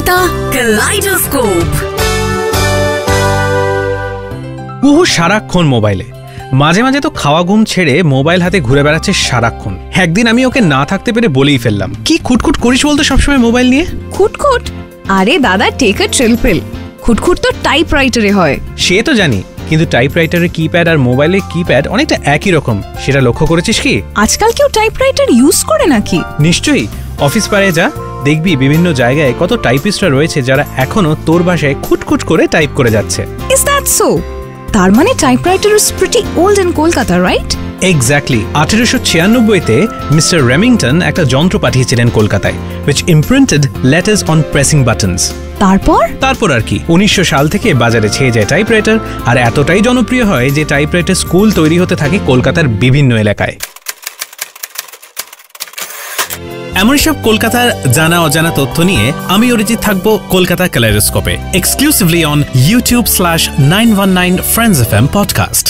কলকাতা কালাইডোস্কোপ। কুহু সারাক্ষণ মোবাইলে, মাঝে মাঝে তো খাওয়া ঘুম ছেড়ে মোবাইল হাতে ঘুরে বেড়াচ্ছে সারাক্ষণ। একদিন আমি ওকে না থাকতে পেরে বলেই ফেললাম, কি খুটখুট করিস বলতো সবসময় মোবাইল নিয়ে? খুটখুট? আরে দাদা, টেক আ চিল পিল। খুটখুট তো টাইপরাইটারে হয়। সে তো জানি, কিন্তু টাইপরাইটারের কিপ্যাড আর মোবাইলের কিপ্যাড অনেকটা একই রকম, সেটা লক্ষ্য করেছিস কি? আজকাল কেউ টাইপরাইটার ইউজ করে নাকি? নিশ্চয়ই, অফিস পাড়ায় যা, দেখবি বিভিন্ন জায়গায় কত টাইপিস্টরা রয়েছে যারা এখনো তোর ভাষায় খুটখুট করে টাইপ করে যাচ্ছে। Is that so? তার মানে typewriter is pretty old in Kolkata, right? Exactly. 1896-তে মিস্টার রেমিংটন একটা যন্ত্র পাঠিয়েছিলেন কলকাতায়, which imprinted letters on pressing buttons। তারপর আর কি, 1900 সাল থেকে বাজারে ছেয়ে যায় টাইপরাইটার, আর এতটাই জনপ্রিয় হয় যে টাইপরাইটার স্কুল তৈরি হতে থাকে কলকাতার বিভিন্ন এলাকায়। এমন সব কলকাতার জানা অজানা তথ্য নিয়ে আমি অরিজিৎ থাকবো কলকাতা কালাইডোস্কোপে, exclusively on YouTube/919 Friends FM podcast।